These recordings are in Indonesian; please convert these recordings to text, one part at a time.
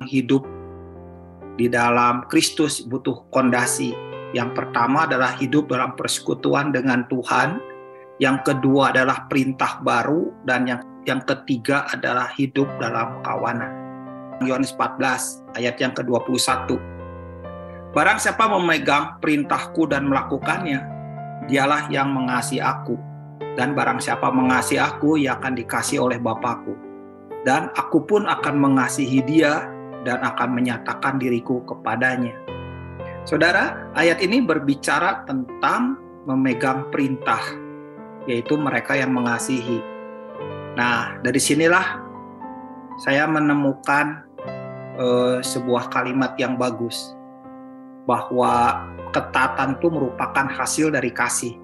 hidup di dalam Kristus butuh fondasi. Yang pertama adalah hidup dalam persekutuan dengan Tuhan. Yang kedua adalah perintah baru. Dan yang ketiga adalah hidup dalam kawanan. Yohanes 14 ayat yang ke-21. Barang siapa memegang perintahku dan melakukannya, dialah yang mengasihi aku. Dan barang siapa mengasihi aku, ia akan dikasihi oleh Bapa-Ku. Dan aku pun akan mengasihi dia dan akan menyatakan diriku kepadanya. Saudara, ayat ini berbicara tentang memegang perintah, yaitu mereka yang mengasihi. Nah, dari sinilah saya menemukan sebuah kalimat yang bagus, bahwa ketaatan itu merupakan hasil dari kasih.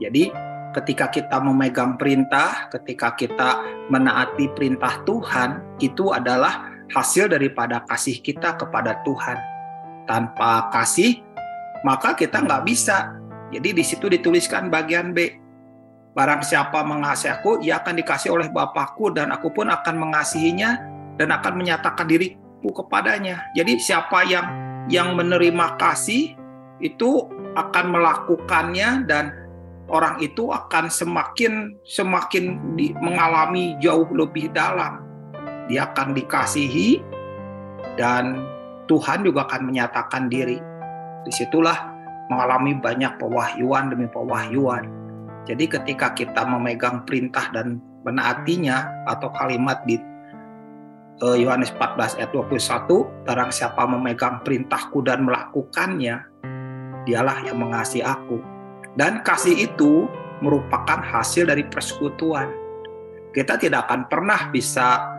Jadi, ketika kita memegang perintah, ketika kita menaati perintah Tuhan, itu adalah hasil daripada kasih kita kepada Tuhan. Tanpa kasih, maka kita nggak bisa. Jadi di situ dituliskan bagian B. Barang siapa mengasihi aku, ia akan dikasihi oleh Bapa-Ku, dan aku pun akan mengasihinya dan akan menyatakan diriku kepadanya. Jadi siapa yang menerima kasih, itu akan melakukannya, dan orang itu akan semakin mengalami jauh lebih dalam. Dia akan dikasihi dan Tuhan juga akan menyatakan diri. Disitulah mengalami banyak pewahyuan demi pewahyuan. Jadi ketika kita memegang perintah dan menaatinya, atau kalimat di Yohanes 14 ayat 21, barang siapa memegang perintahku dan melakukannya, dialah yang mengasihi aku. Dan kasih itu merupakan hasil dari persekutuan. Kita tidak akan pernah bisa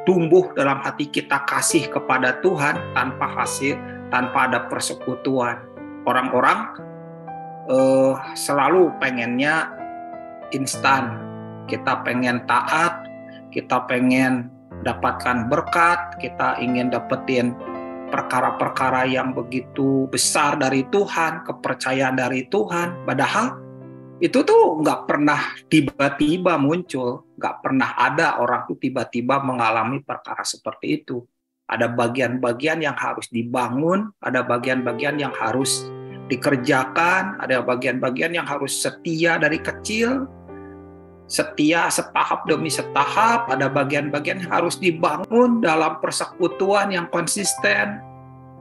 tumbuh dalam hati kita kasih kepada Tuhan tanpa ada persekutuan. Orang-orang selalu pengennya instan. Kita pengen taat, kita pengen dapatkan berkat, kita ingin dapetin perkara-perkara yang begitu besar dari Tuhan, kepercayaan dari Tuhan. Padahal itu tuh nggak pernah tiba-tiba muncul, nggak pernah ada orang tuh tiba-tiba mengalami perkara seperti itu. Ada bagian-bagian yang harus dibangun, ada bagian-bagian yang harus dikerjakan, ada bagian-bagian yang harus setia dari kecil, setia setahap demi setahap, ada bagian-bagian yang harus dibangun dalam persekutuan yang konsisten.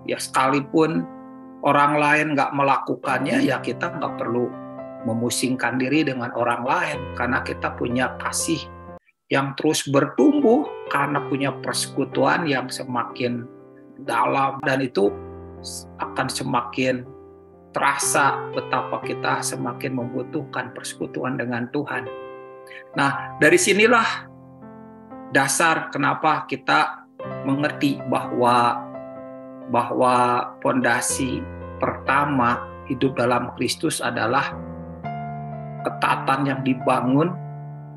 Ya sekalipun orang lain nggak melakukannya, ya kita nggak perlu memusingkan diri dengan orang lain, karena kita punya kasih yang terus bertumbuh karena punya persekutuan yang semakin dalam, dan itu akan semakin terasa betapa kita semakin membutuhkan persekutuan dengan Tuhan. Nah, dari sinilah dasar kenapa kita mengerti bahwa fondasi pertama hidup dalam Kristus adalah ketaatan yang dibangun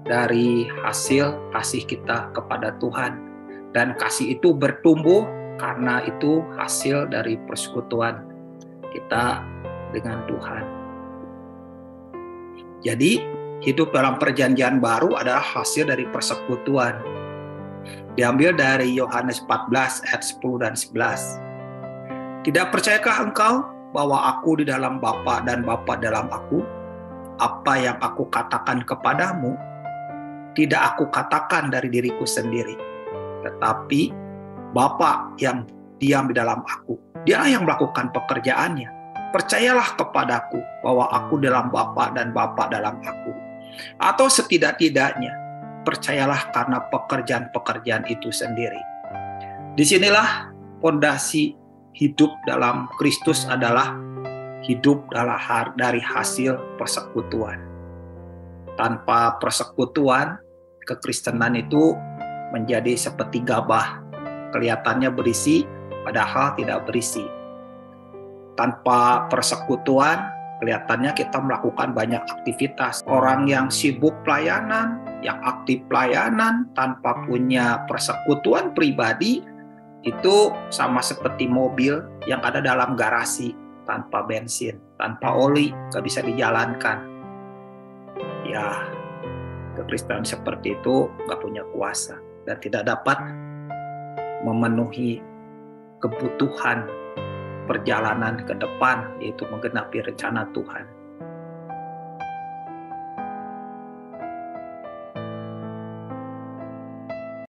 dari hasil kasih kita kepada Tuhan. Dan kasih itu bertumbuh karena itu hasil dari persekutuan kita dengan Tuhan. Jadi, hidup dalam perjanjian baru adalah hasil dari persekutuan. Diambil dari Yohanes 14 ayat 10 dan 11. Tidak percayakah engkau bahwa aku di dalam Bapa dan Bapa dalam aku? Apa yang aku katakan kepadamu, tidak aku katakan dari diriku sendiri, tetapi Bapa yang diam di dalam aku, Dialah yang melakukan pekerjaannya. Percayalah kepadaku bahwa aku dalam Bapa dan Bapa dalam aku. Atau setidak-tidaknya, percayalah karena pekerjaan-pekerjaan itu sendiri. Disinilah fondasi hidup dalam Kristus adalah hidup dari hasil persekutuan. Tanpa persekutuan, kekristenan itu menjadi seperti gabah. Kelihatannya berisi, padahal tidak berisi. Tanpa persekutuan, kelihatannya kita melakukan banyak aktivitas. Orang yang sibuk pelayanan, yang aktif pelayanan, tanpa punya persekutuan pribadi, itu sama seperti mobil yang ada dalam garasi, tanpa bensin, tanpa oli, gak bisa dijalankan. Ya, kekristenan seperti itu gak punya kuasa dan tidak dapat memenuhi kebutuhan perjalanan ke depan, yaitu menggenapi rencana Tuhan.